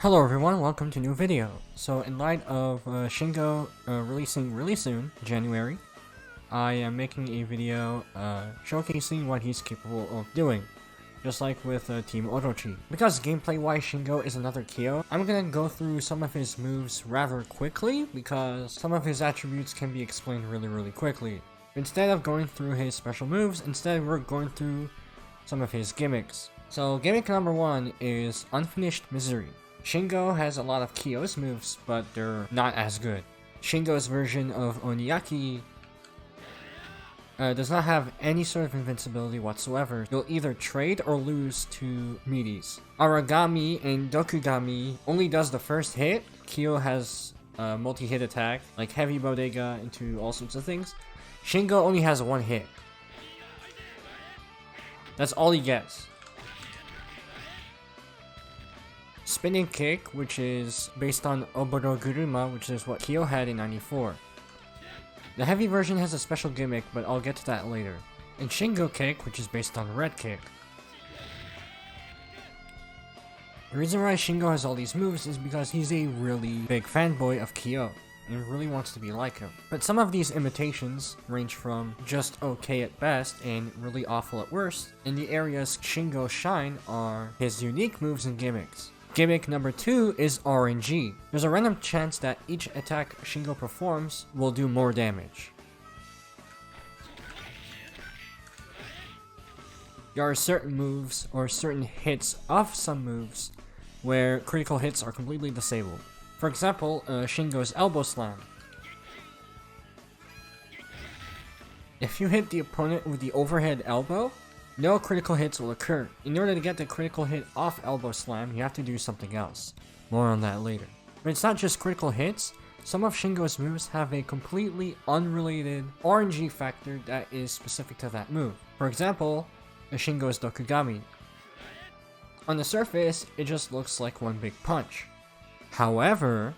Hello everyone, welcome to a new video. So in light of Shingo releasing really soon, January, I am making a video showcasing what he's capable of doing. Just like with Team Orochi. Because gameplay-wise Shingo is another KO, I'm gonna go through some of his moves rather quickly because some of his attributes can be explained really quickly. Instead of going through his special moves, instead we're going through some of his gimmicks. So gimmick number 1 is Unfinished Misery. Shingo has a lot of KO's moves, but they're not as good. Shingo's version of Oniyaki does not have any sort of invincibility whatsoever. You'll either trade or lose to meaties. Aragami and Dokugami only does the first hit. Kyo has a multi-hit attack, like heavy bodega into all sorts of things. Shingo only has one hit. That's all he gets. Spinning Kick, which is based on Oboro Guruma, which is what Kyo had in 94. The heavy version has a special gimmick, but I'll get to that later. And Shingo Kick, which is based on Red Kick. The reason why Shingo has all these moves is because he's a really big fanboy of Kyo, and really wants to be like him. But some of these imitations range from just okay at best and really awful at worst, and the areas Shingo shine are his unique moves and gimmicks. Gimmick number 2 is RNG. There's a random chance that each attack Shingo performs will do more damage. There are certain moves or certain hits of some moves where critical hits are completely disabled. For example, Shingo's Elbow Slam. If you hit the opponent with the overhead elbow, no critical hits will occur. In order to get the critical hit off Elbow Slam, you have to do something else. More on that later. But it's not just critical hits. Some of Shingo's moves have a completely unrelated RNG factor that is specific to that move. For example, Shingo's Dokugami. On the surface, it just looks like one big punch. However,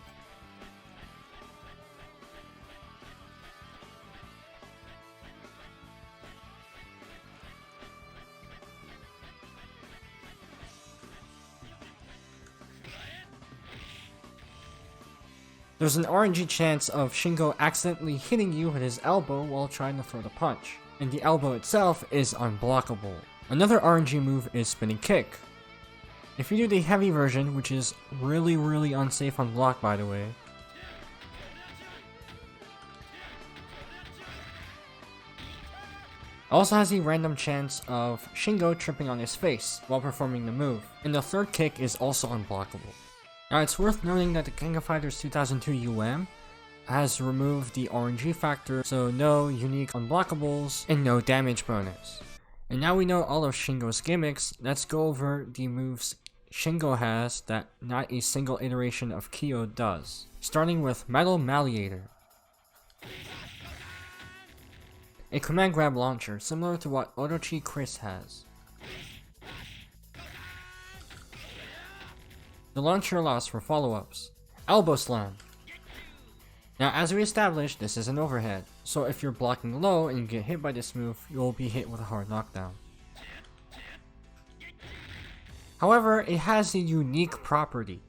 there's an RNG chance of Shingo accidentally hitting you with his elbow while trying to throw the punch, and the elbow itself is unblockable. Another RNG move is Spinning Kick. If you do the heavy version, which is really unsafe on block by the way, also has a random chance of Shingo tripping on his face while performing the move, and the third kick is also unblockable. Now it's worth noting that the King of Fighters 2002 UM has removed the RNG factor, so no unique unblockables and no damage bonus. And now we know all of Shingo's gimmicks, let's go over the moves Shingo has that not a single iteration of Kyo does. Starting with Metal Malleator. A command grab launcher, similar to what Orochi Chris has. The launcher allows for follow-ups. Elbow Slam. Now as we established, this is an overhead, so if you're blocking low and you get hit by this move, you'll be hit with a hard knockdown. However, it has a unique property.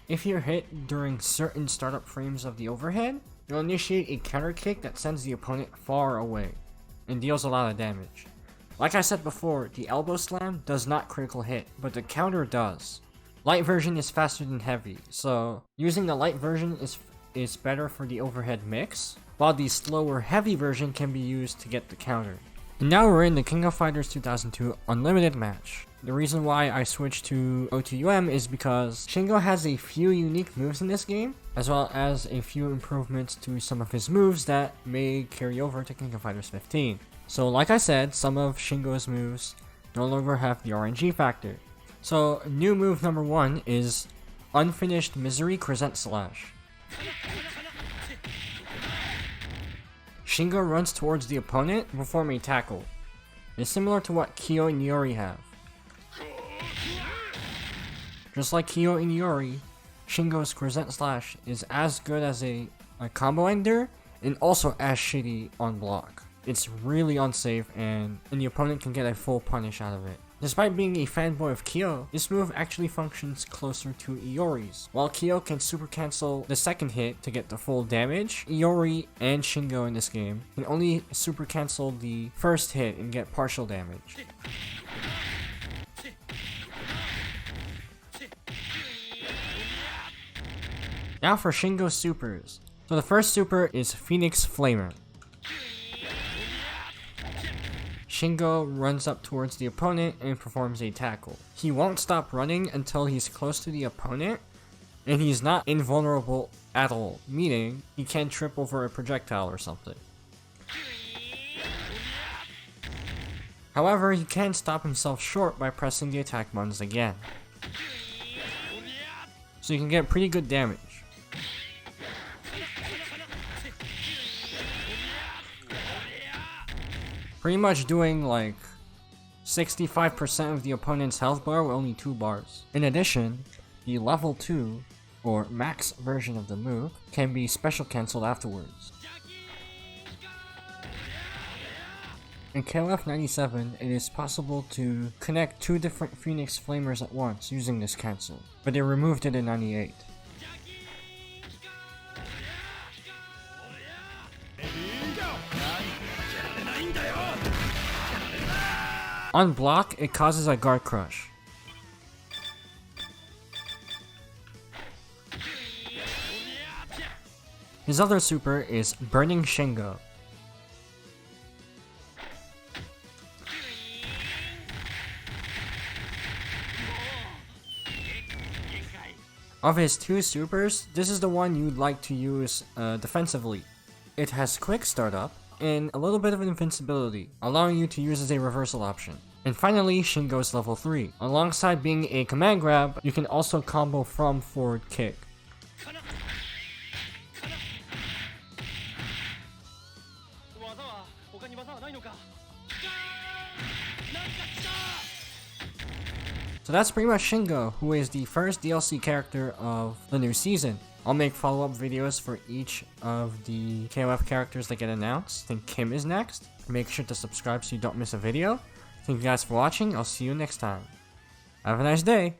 If you're hit during certain startup frames of the overhead, you'll initiate a counter kick that sends the opponent far away and deals a lot of damage. Like I said before, the Elbow Slam does not critical hit, but the counter does. Light version is faster than heavy, so using the light version is better for the overhead mix, while the slower heavy version can be used to get the counter. And now we're in the King of Fighters 2002 Unlimited match. The reason why I switched to O2UM is because Shingo has a few unique moves in this game, as well as a few improvements to some of his moves that may carry over to King of Fighters 15. So like I said, some of Shingo's moves no longer have the RNG factor. So new move number 1 is Unfinished Misery Crescent Slash. Shingo runs towards the opponent to perform a tackle. It's similar to what Kyo and Yori have. Just like Kyo and Yori, Shingo's Crescent Slash is as good as a combo ender and also as shitty on block. it's really unsafe and the opponent can get a full punish out of it. Despite being a fanboy of Kyo, this move actually functions closer to Iori's. While Kyo can super cancel the second hit to get the full damage, Iori and Shingo in this game can only super cancel the first hit and get partial damage. Now for Shingo's supers. So the first super is Phoenix Flamer. Shingo runs up towards the opponent and performs a tackle. He won't stop running until he's close to the opponent, and he's not invulnerable at all, meaning he can trip over a projectile or something. However, he can stop himself short by pressing the attack buttons again. So you can get pretty good damage. Pretty much doing like 65% of the opponent's health bar with only 2 bars. In addition, the level 2 or max version of the move can be special cancelled afterwards. In KOF 97, it is possible to connect 2 different Phoenix Flamers at once using this cancel, but they removed it in 98. On block, it causes a guard crush. His other super is Burning Shingo. Of his 2 supers, this is the one you'd like to use defensively. It has quick startup and a little bit of invincibility, allowing you to use as a reversal option. And finally, Shingo's level 3. Alongside being a command grab, you can also combo from forward kick. So that's pretty much Shingo, who is the first DLC character of the new season. I'll make follow-up videos for each of the KOF characters that get announced. I think Kim is next. Make sure to subscribe so you don't miss a video. Thank you guys for watching. I'll see you next time. Have a nice day.